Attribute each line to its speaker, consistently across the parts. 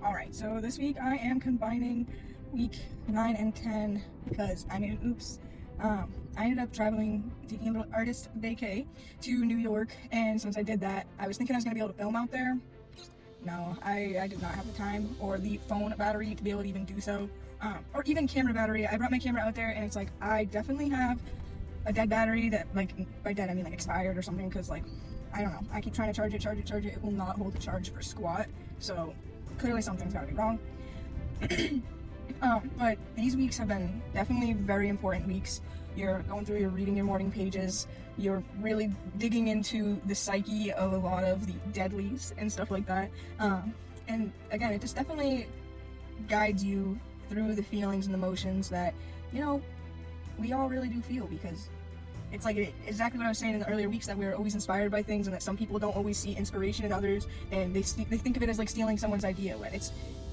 Speaker 1: Alright, so this week I am combining week 9 and 10 because I made an oops. I ended up taking a little artist vacay to New York, and since I did that, I was thinking I was going to be able to film out there. No, I did not have the time or the phone battery to be able to even do so, or even camera battery. I brought my camera out there, and it's like, I definitely have a dead battery that, like, by dead I mean like expired or something, because like, I don't know, I keep trying to charge it, it will not hold the charge for squat, so clearly something's gotta be wrong. But these weeks have been definitely very important weeks. You're going through, you're reading your morning pages, you're really digging into the psyche of a lot of the deadlies and stuff like that. And again, it just definitely guides you through the feelings and emotions that, you know, we all really do feel, because it's like exactly what I was saying in the earlier weeks, that we're always inspired by things, and that some people don't always see inspiration in others, and they think of it as like stealing someone's idea, when it's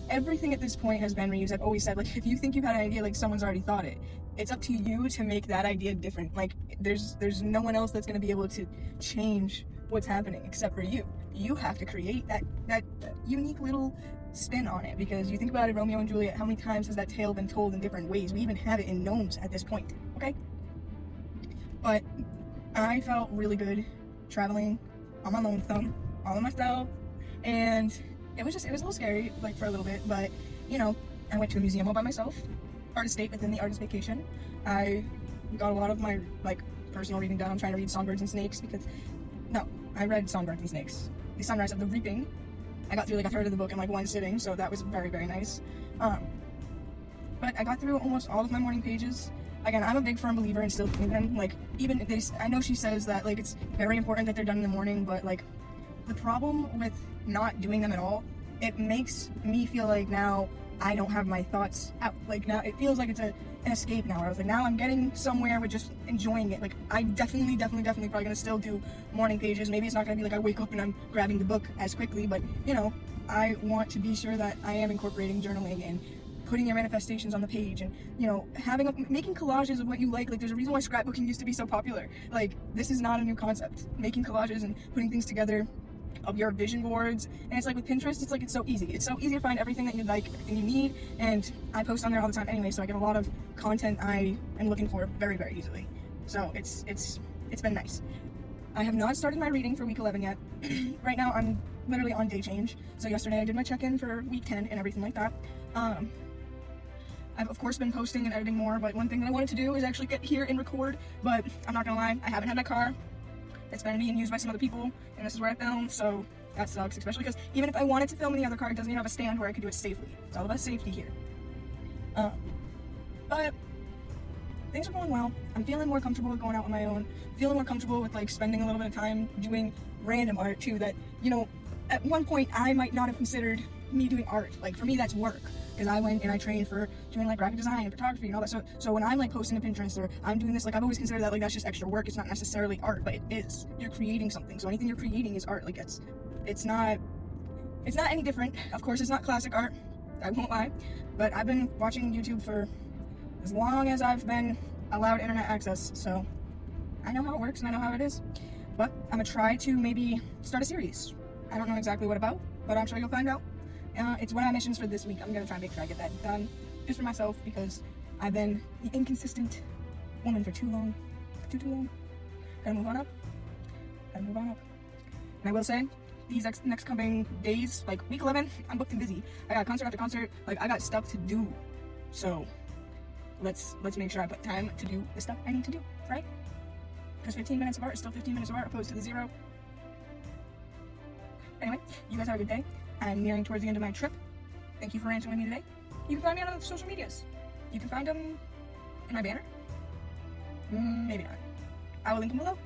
Speaker 1: everything at this point has been reused. I've always said, like, if you think you've had an idea, like, someone's already thought it. It's up to you to make that idea different. Like, there's no one else that's going to be able to change what's happening except for you. You have to create that unique little spin on it, because you think about it, Romeo and Juliet, how many times has that tale been told in different ways? We even have it in gnomes at this point, okay? But I felt really good traveling on my lonesome, all by myself, and it was a little scary, like, for a little bit, but, you know, I went to a museum all by myself, artist date within the artist vacation. I got a lot of my, like, personal reading done. I'm trying to read Songbirds and Snakes, because, no, I read Songbirds and Snakes. The Sunrise of the Reaping. I got through like a third of the book in like one sitting, so that was very, very nice. But I got through almost all of my morning pages. Again, I'm a big firm believer in still doing them. Like, even I know she says that, like, it's very important that they're done in the morning, but, like, the problem with not doing them at all, it makes me feel like now I don't have my thoughts out. Like, now it feels like it's an escape now. I was like, now I'm getting somewhere with just enjoying it. Like, I definitely probably gonna still do morning pages. Maybe it's not gonna be like I wake up and I'm grabbing the book as quickly, but, you know, I want to be sure that I am incorporating journaling and putting your manifestations on the page, and, you know, making collages of what you like. Like, there's a reason why scrapbooking used to be so popular. Like, this is not a new concept. Making collages and putting things together of your vision boards. And it's like with Pinterest, it's like, it's so easy to find everything that you like, everything you need, and I post on there all the time anyway, so I get a lot of content I am looking for very, very easily. So it's been nice. I have not started my reading for week 11 yet. Right now I'm literally on day change, so yesterday I did my check-in for week 10 and everything like that. I've of course been posting and editing more, but one thing that I wanted to do is actually get here and record, but I'm not gonna lie, I haven't had my car. It's been being used by some other people, and this is where I film, so that sucks, especially because even if I wanted to film in the other car, it doesn't even have a stand where I could do it safely. It's all about safety here. But things are going well. I'm feeling more comfortable with going out on my own, feeling more comfortable with, like, spending a little bit of time doing random art too, that, you know, at one point I might not have considered me doing art. Like, for me, that's work, because I went and I trained for doing, like, graphic design and photography and all that. So when I'm, like, posting to Pinterest or I'm doing this, like, I've always considered that, like, that's just extra work. It's not necessarily art, but it is. You're creating something, so anything you're creating is art. Like, it's not any different. Of course, it's not classic art, I won't lie, but I've been watching YouTube for as long as I've been allowed internet access, so I know how it works and I know how it is. But I'm gonna try to maybe start a series. I don't know exactly what about, but I'm sure you'll find out. It's one of my missions for this week. I'm gonna try and make sure I get that done, just for myself, because I've been the inconsistent woman for too long. Too long. Gotta move on up. And I will say, these next coming days, like week 11, I'm booked and busy. I got concert after concert. Like, I got stuff to do. So let's make sure I put time to do the stuff I need to do, right? Because 15 minutes of art is still 15 minutes of art, opposed to the 0. Anyway, you guys have a good day. I'm nearing towards the end of my trip. Thank you for answering me today. You can find me on the social medias. You can find them in my banner. Maybe not. I will link them below.